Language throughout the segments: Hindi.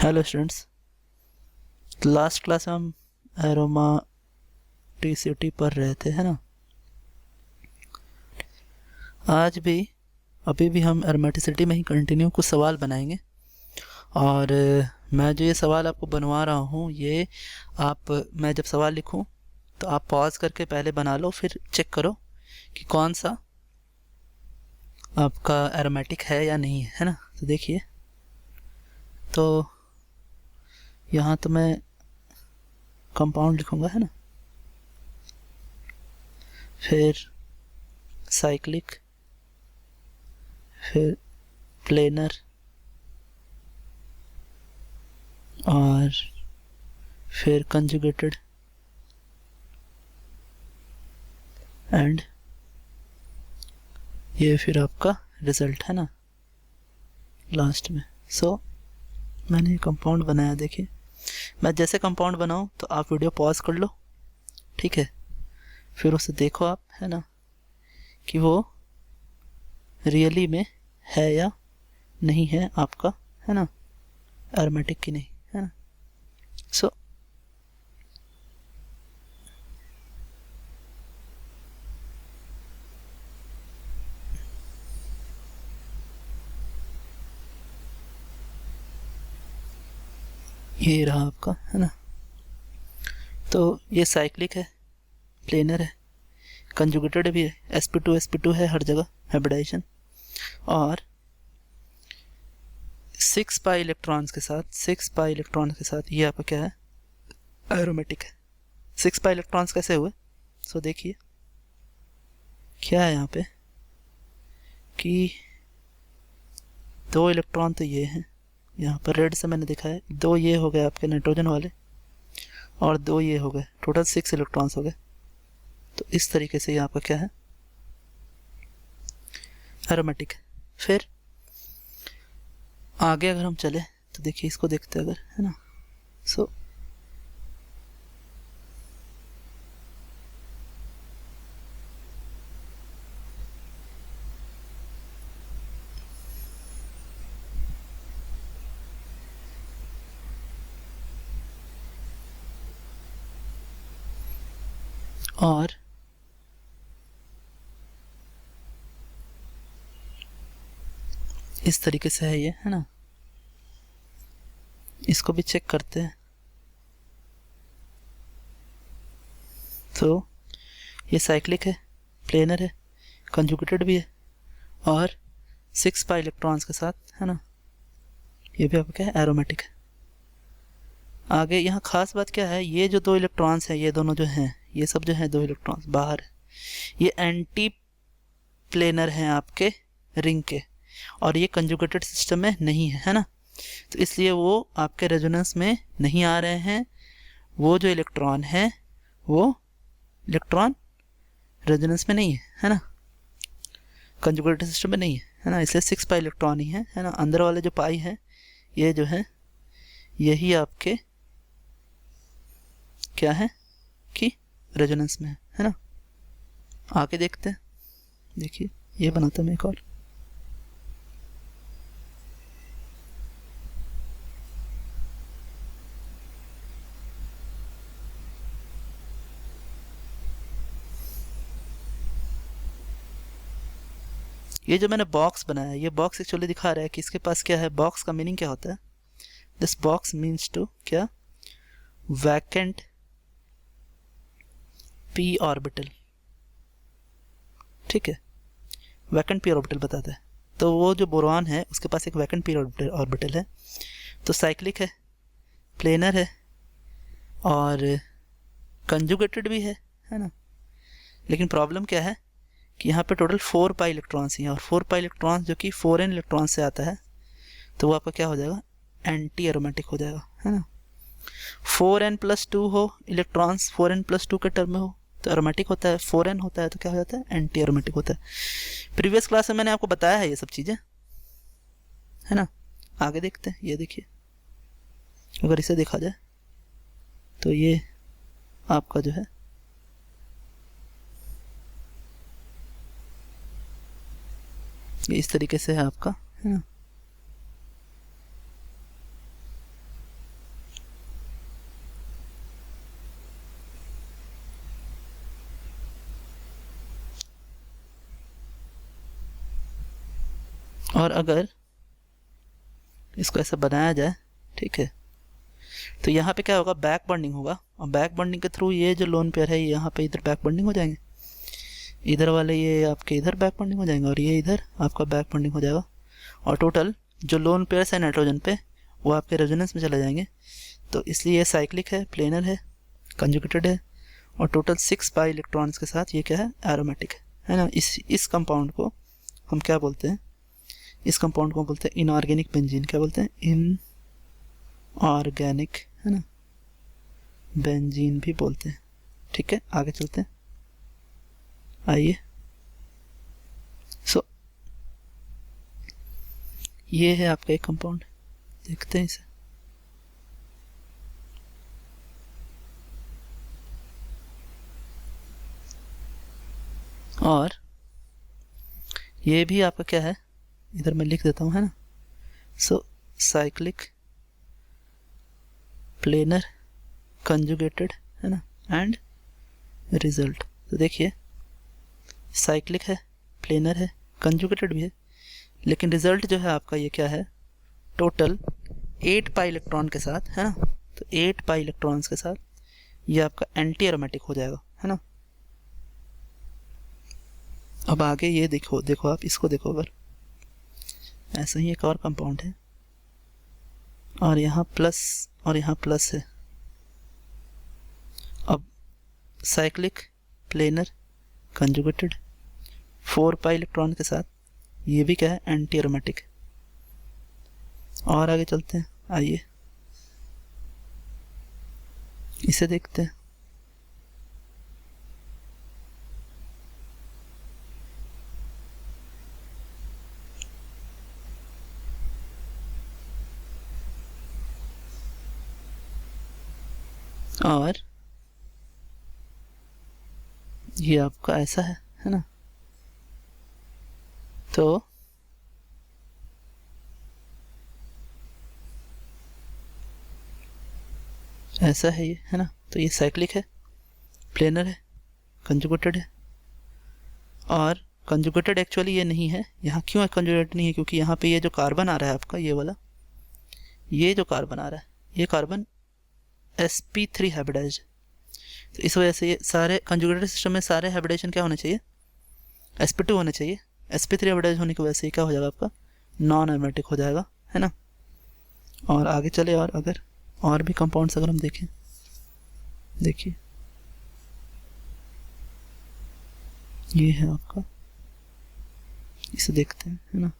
हेलो स्टूडेंट्स, लास्ट क्लास में हम एरोमाटिसिटी पढ़ रहे थे, है ना। आज भी अभी भी हम एरोमेटिसिटी में ही कंटिन्यू कुछ सवाल बनाएंगे। और मैं जो ये सवाल आपको बनवा रहा हूँ ये मैं जब सवाल लिखूँ तो आप पॉज करके पहले बना लो, फिर चेक करो कि कौन सा आपका एरोमेटिक है या नहीं है ना। तो देखिए, तो यहाँ तो मैं कंपाउंड लिखूँगा, है ना, फिर साइक्लिक, फिर प्लेनर और फिर कंजुगेटेड एंड ये फिर आपका रिजल्ट, है ना, लास्ट में। सो मैंने कंपाउंड बनाया। देखिए, मैं जैसे कंपाउंड बनाऊं तो आप वीडियो पॉज कर लो, ठीक है, फिर उसे देखो आप, है ना, कि वो रियली में है या नहीं है आपका, है ना, एरोमेटिक की नहीं, है ना। सो ये रहा आपका, है ना। तो ये साइक्लिक है, प्लेनर है, कंजुगेटेड भी है, sp2 है हर जगह हाइब्रिडाइजेशन, और 6 पाई इलेक्ट्रॉन्स के साथ ये आपका क्या है, एरोमेटिक है। 6 पाई इलेक्ट्रॉन्स कैसे हुए? सो देखिए क्या है यहाँ पे कि 2 इलेक्ट्रॉन तो ये हैं, यहाँ पर रेड से मैंने दिखाया, 2 ये हो गए आपके नाइट्रोजन वाले और 2 ये हो गए, टोटल 6 इलेक्ट्रॉन्स हो गए। तो इस तरीके से ये आपका क्या है, एरोमेटिक है। फिर आगे अगर हम चले तो देखिए, इसको देखते अगर, है ना। सो और इस तरीके से है ये, है ना। इसको भी चेक करते हैं। तो ये साइक्लिक है, प्लेनर है, कंजुगेटेड भी है और 6 पाई इलेक्ट्रॉन्स के साथ, है ना, ये भी आपका क्या है, एरोमेटिक है। आगे यहाँ खास बात क्या है, ये जो 2 इलेक्ट्रॉन्स हैं, ये दोनों जो हैं, ये सब जो हैं 2 इलेक्ट्रॉन्स बाहर है, ये एंटी प्लेनर हैं आपके रिंग के, और ये कंजुगेटेड सिस्टम में नहीं है, है ना। तो इसलिए वो आपके रेजोनेंस में नहीं आ रहे हैं। वो जो इलेक्ट्रॉन है वो इलेक्ट्रॉन रेजोनेंस में नहीं है ना, कंजुगेटेड सिस्टम में नहीं है ना, इसलिए 6 पाई इलेक्ट्रॉन ही है ना। अंदर वाले जो पाई है ये जो है यही आपके क्या है कि रेजोनेंस में है ना। आगे देखते हैं। देखिए, ये बनाता हूँ मैं एक और। ये जो मैंने बॉक्स बनाया है, ये बॉक्स एक्चुअली दिखा रहा है कि इसके पास क्या है। बॉक्स का मीनिंग क्या होता है? दिस बॉक्स मीन्स टू क्या, वैकेंट पी ऑर्बिटल, ठीक है, वैकेंट पी ऑर्बिटल बताता है। तो वो जो बोरॉन है उसके पास एक वैकेंट पी ऑर्बिटल है। तो साइक्लिक है, प्लेनर है और कंजुगेटेड भी है ना। लेकिन प्रॉब्लम क्या है कि यहाँ पे टोटल 4 पाई इलेक्ट्रॉन्स ही हैं, और 4 पाई इलेक्ट्रॉन्स जो कि 4n इलेक्ट्रॉन से आता है, तो वो आपका क्या हो जाएगा, एंटी एरोमेटिक हो जाएगा, है ना। 4n+2 हो इलेक्ट्रॉन्स, 4n+2 के टर्म में हो तो एरोमेटिक होता है, 4n होता है तो क्या हो जाता है, एंटी एरोमेटिक होता है। प्रीवियस क्लास में मैंने आपको बताया है ये सब चीज़ें, है ना। आगे देखते हैं। ये देखिए, अगर इसे देखा जाए तो ये आपका जो है ये इस तरीके से है आपका, है ना। और अगर इसको ऐसा बनाया जाए, ठीक है, तो यहाँ पे क्या होगा, बैक बॉन्डिंग होगा, और बैक बॉन्डिंग के थ्रू ये जो लोन पेयर है यहाँ पे इधर बैक बॉन्डिंग हो जाएंगे, इधर वाले ये आपके इधर बैक बॉन्डिंग हो जाएंगे, और ये इधर आपका बैक बॉन्डिंग हो जाएगा, और टोटल जो लोन पेयर्स है नाइट्रोजन पे वो आपके रेजोनेंस में चले जाएंगे। तो इसलिए ये साइक्लिक है, प्लेनर है, कंजुगेटेड है, और टोटल 6 पाई इलेक्ट्रॉन्स के साथ ये क्या है, एरोमेटिक है ना। इस कंपाउंड को हम क्या बोलते हैं, इस कंपाउंड को बोलते हैं इनऑर्गेनिक बेंजीन। क्या बोलते हैं, इनऑर्गेनिक, है ना, बेंजीन भी बोलते हैं। ठीक है, आगे चलते हैं, आइए। सो ये है आपका एक कंपाउंड, देखते हैं इसे। और ये भी आपका क्या है, इधर मैं लिख देता हूँ, है ना। सो साइक्लिक, प्लेनर, कंजुगेटेड, है ना, एंड रिजल्ट। तो देखिए साइक्लिक है, प्लेनर है, कंजुगेटेड भी है, लेकिन रिजल्ट जो है आपका ये क्या है, टोटल 8 पाई इलेक्ट्रॉन के साथ, है ना। तो 8 पाई इलेक्ट्रॉन्स के साथ ये आपका एंटी एरोमेटिक हो जाएगा, है ना। अब आगे ये देखो आप इसको देखो, अगर ऐसा ही एक और कंपाउंड है, और यहाँ प्लस और यहाँ प्लस है। अब cyclic, planar, conjugated, 4 pi electron के साथ ये भी क्या है, एंटी एरोमेटिक। और आगे चलते हैं, आइए इसे देखते हैं। और ये आपका ऐसा है ना। तो ऐसा है ये, है ना। तो ये साइक्लिक है, प्लेनर है, कंजुगेटेड है, और कंजुगेटेड एक्चुअली ये नहीं है। यहाँ क्यों कंजुगेटेड नहीं है, क्योंकि यहाँ पे ये जो कार्बन आ रहा है आपका, ये वाला, ये जो कार्बन आ रहा है, ये कार्बन sp3 हाइब्रिडाइज्ड। तो इस वजह से ये सारे कंजुगेटेड सिस्टम में सारे हाइब्रिडाइजेशन क्या होने चाहिए, sp2 होने चाहिए। sp3 हाइब्रिडाइज होने की वजह से क्या हो जाएगा, आपका नॉन एरोमेटिक हो जाएगा, है ना। और आगे चले, और अगर और भी कंपाउंड्स अगर हम देखें, देखिए ये है आपका, इसे देखते हैं, है ना।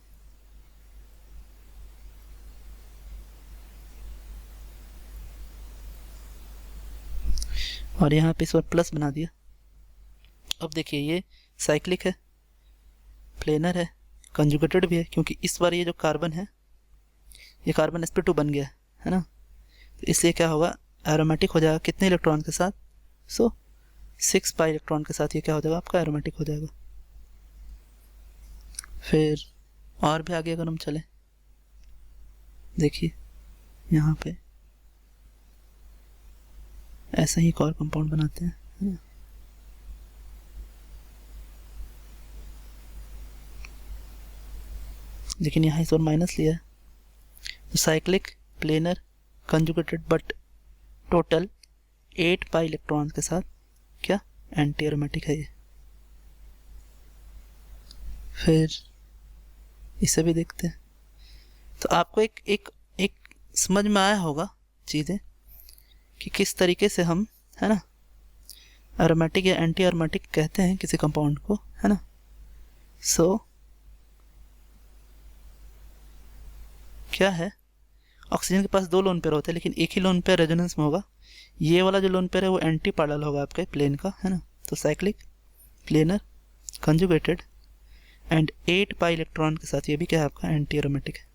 और यहाँ पे इस बार प्लस बना दिया। अब देखिए ये साइक्लिक है, प्लेनर है, कंजुगेटेड भी है, क्योंकि इस बार ये जो कार्बन है, ये कार्बन sp2 बन गया है ना। तो इसलिए क्या होगा, एरोमेटिक हो जाएगा कितने इलेक्ट्रॉन के साथ, 6 पाई इलेक्ट्रॉन के साथ ये क्या हो जाएगा, आपका एरोमेटिक हो जाएगा। फिर और भी आगे अगर हम चलें, देखिए यहाँ पे ऐसा ही एक और कंपाउंड बनाते हैं, है ना। लेकिन यहाँ इस बार माइनस लिया है। तो cyclic, planar, conjugated, but total 8 pi electrons के साथ क्या, एंटी एरोमेटिक है ये। फिर इसे भी देखते हैं। तो आपको एक समझ में आया होगा चीज़ें कि किस तरीके से हम, है ना, एरोमेटिक या एंटी एरोमेटिक कहते हैं किसी कंपाउंड को, है ना। सो क्या है, ऑक्सीजन के पास 2 लोन पेयर होते हैं, लेकिन एक ही लोन पेयर रेजोनेंस में होगा। ये वाला जो लोन पेयर है वो एंटी पैरेलल होगा आपके प्लेन का, है ना। तो cyclic, planar, conjugated, and 8 pi electron के साथ ये भी क्या है, आपका एंटी एरोमेटिक है।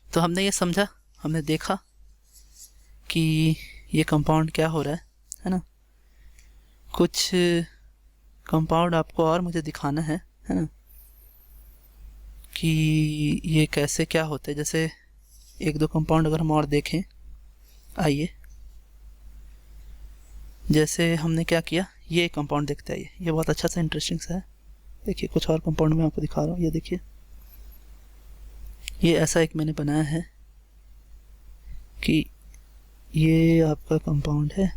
तो हमने ये समझा, हमने देखा कि ये कंपाउंड क्या हो रहा है ना। कुछ कंपाउंड आपको और मुझे दिखाना है ना, कि ये कैसे क्या होते हैं। जैसे 1-2 कंपाउंड अगर हम और देखें, आइए। जैसे हमने क्या किया, ये कंपाउंड देखते हैं, ये बहुत अच्छा सा इंटरेस्टिंग सा है, देखिए कुछ और कंपाउंड में आपको दिखा रहा हूँ। ये देखिए, ये ऐसा एक मैंने बनाया है कि ये आपका कंपाउंड है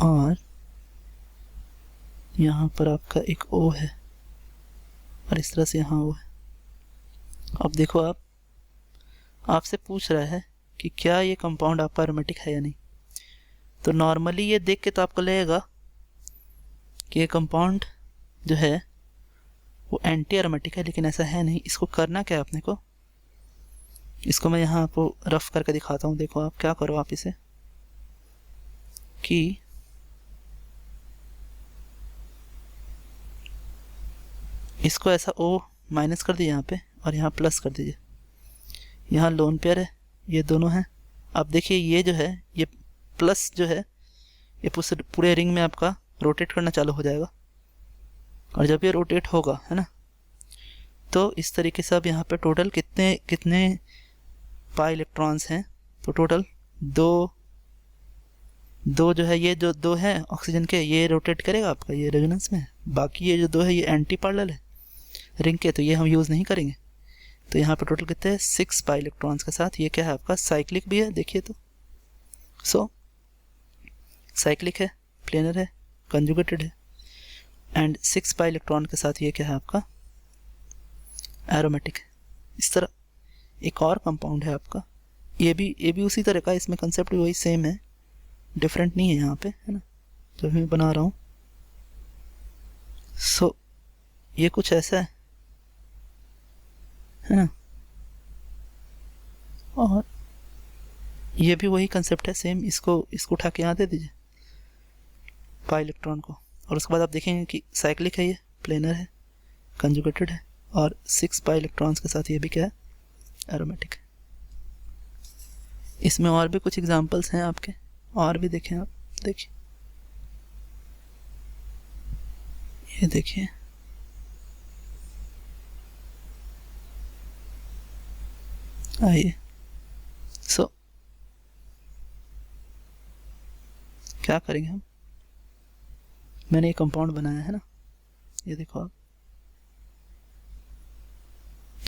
और यहाँ पर आपका एक O है और इस तरह से यहाँ O है। अब देखो, आपसे पूछ रहा है कि क्या ये कंपाउंड आपका एरोमेटिक है या नहीं। तो नॉर्मली ये देख के तो आपको लगेगा कि ये कंपाउंड जो है वो एंटी एरोमेटिक है, लेकिन ऐसा है नहीं। इसको करना क्या है अपने को, इसको मैं यहाँ आपको रफ करके दिखाता हूँ। देखो आप क्या करो, आप इसे कि इसको ऐसा O माइनस कर दीजिए यहाँ पे और यहाँ प्लस कर दीजिए। यहाँ लोन पेयर है, ये दोनों हैं। अब देखिए ये जो है, ये प्लस जो है ये पूरे रिंग में आपका रोटेट करना चालू हो जाएगा। और जब ये रोटेट होगा, है ना, तो इस तरीके से अब यहाँ पे टोटल कितने कितने पाई इलेक्ट्रॉन्स हैं। तो टोटल दो जो है, ये जो दो है ऑक्सीजन के, ये रोटेट करेगा आपका ये रेजोनेंस में। बाकी ये जो दो है ये एंटी पैरेलल है रिंग के, तो ये हम यूज़ नहीं करेंगे। तो यहाँ पे टोटल कितने हैं, 6 पाई इलेक्ट्रॉन्स के साथ। ये क्या है आपका, साइक्लिक भी है, देखिए तो। सो साइक्लिक है, प्लेनर है, कंजुगेटेड है, एंड 6 पाई इलेक्ट्रॉन के साथ ये क्या है आपका, एरोमेटिक है। इस तरह एक और कंपाउंड है आपका, ये भी उसी तरह का, इसमें कंसेप्ट भी वही सेम है, डिफरेंट नहीं है यहाँ पे, है ना, जो मैं बना रहा हूँ। सो ये कुछ ऐसा है ना, और ये भी वही कंसेप्ट है सेम। इसको उठा के यहाँ दे दीजिए पाई इलेक्ट्रॉन को, और उसके बाद आप देखेंगे कि साइक्लिक है, ये प्लेनर है, कंजुगेटेड है, और 6 पाई इलेक्ट्रॉन्स के साथ ये भी क्या है, एरोमेटिक है। इसमें और भी कुछ एग्जांपल्स हैं आपके, और भी देखें आप, देखिए ये देखिए, आइए। सो क्या करेंगे हम, मैंने एक कंपाउंड बनाया है ना, ये देखो आप,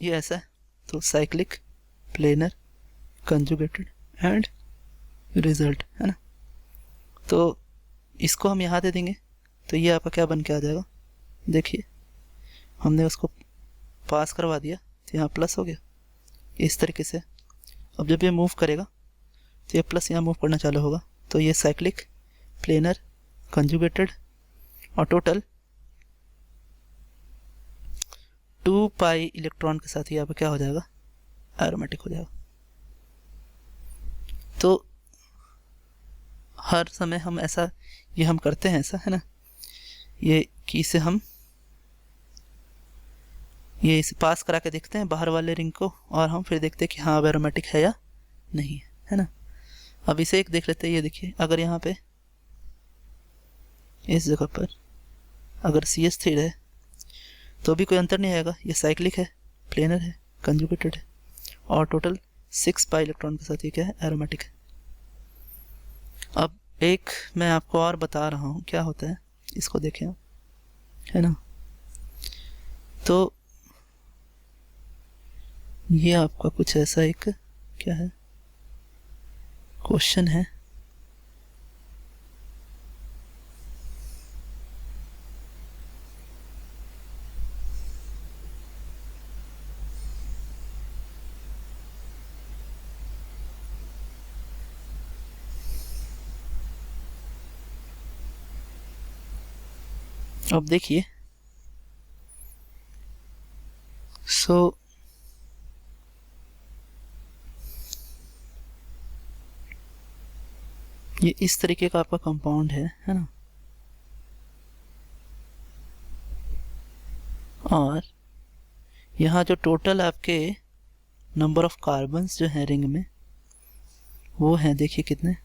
ये ऐसा है। तो cyclic, planar, conjugated and result, है ना। तो इसको हम यहाँ दे देंगे, तो ये आपका क्या बन के आ जाएगा, देखिए हमने उसको पास करवा दिया तो यहाँ प्लस हो गया इस तरीके से। अब जब ये मूव करेगा तो ये प्लस यहाँ मूव करना चालू होगा। तो ये साइक्लिक, प्लेनर, कंजुगेटेड और टोटल 2 पाई इलेक्ट्रॉन के साथ यहाँ पे क्या हो जाएगा, एरोमेटिक हो जाएगा। तो हर समय हम ऐसा, ये हम करते हैं ऐसा, है ना, ये कि इसे हम इसे पास करा के देखते हैं बाहर वाले रिंग को, और हम फिर देखते हैं कि हाँ अब एरोमेटिक है या नहीं है ना। अब इसे एक देख लेते हैं, ये देखिए, अगर यहाँ पे इस जगह पर अगर CH3 है तो भी कोई अंतर नहीं आएगा। ये साइक्लिक है, प्लेनर है, कंजुगेटेड है, और टोटल 6 पाई इलेक्ट्रॉन के साथ ये क्या है, एरोमेटिक है। अब एक मैं आपको और बता रहा हूँ क्या होता है, इसको देखें आप, है ना। तो ये आपका कुछ ऐसा एक क्या है, क्वेश्चन है। अब देखिए, सो ये इस तरीके का आपका कंपाउंड है ना, और यहाँ जो टोटल आपके नंबर ऑफ कार्बन्स जो हैं रिंग में वो हैं, देखिए कितने।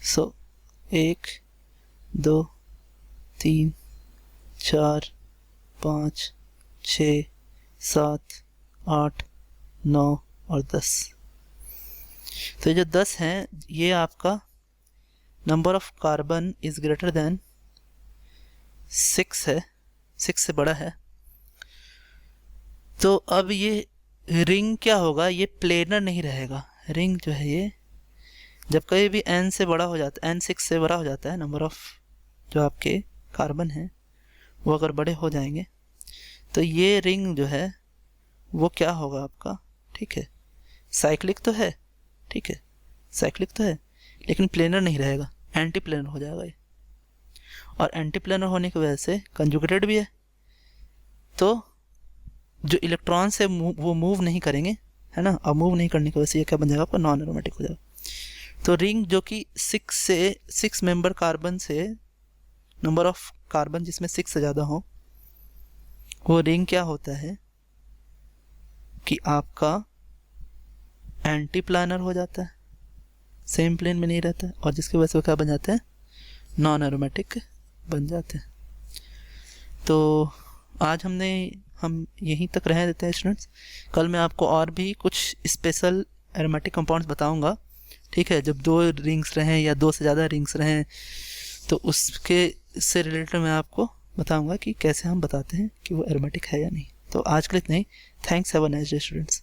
सो 1 2 3 4 5 6 7 8 9 और 10। तो ये जो 10 हैं, ये आपका number of carbon is greater than 6 है, 6 से बड़ा है। तो अब ये रिंग क्या होगा, ये प्लेनर नहीं रहेगा। रिंग जो है ये जब कभी भी n से बड़ा हो जाता है, n 6 से बड़ा हो जाता है, नंबर ऑफ जो आपके कार्बन हैं वो अगर बड़े हो जाएंगे तो ये रिंग जो है वो क्या होगा आपका, ठीक है, साइक्लिक तो है, ठीक है, साइक्लिक तो है, लेकिन प्लेनर नहीं रहेगा, एंटी प्लेनर हो जाएगा ये। और एंटी प्लेनर होने की वजह से कंजुगेटेड भी है, तो जो इलेक्ट्रॉन्स है वो मूव नहीं करेंगे, है ना। अब मूव नहीं करने की वजह से ये क्या बन जाएगा आपका, नॉन एरोमेटिक हो जाएगा। तो रिंग जो कि 6 मेंबर कार्बन से, नंबर ऑफ कार्बन जिसमें 6 से ज़्यादा हो, वो रिंग क्या होता है कि आपका एंटी प्लानर हो जाता है, सेम प्लेन में नहीं रहता है, और जिसकी वजह से वो क्या बन जाते हैं, नॉन एरोमेटिक बन जाते हैं। तो आज हम यहीं तक रह देते हैं स्टूडेंट्स। कल मैं आपको और भी कुछ स्पेशल एरोमेटिक कंपाउंड्स बताऊंगा, ठीक है। जब 2 रिंग्स रहें या 2 से ज़्यादा रिंग्स रहें तो उसके से रिलेटेड मैं आपको बताऊंगा कि कैसे हम बताते हैं कि वो एरोमेटिक है या नहीं। तो आज के लिए इतना ही। Thanks, have a nice day students.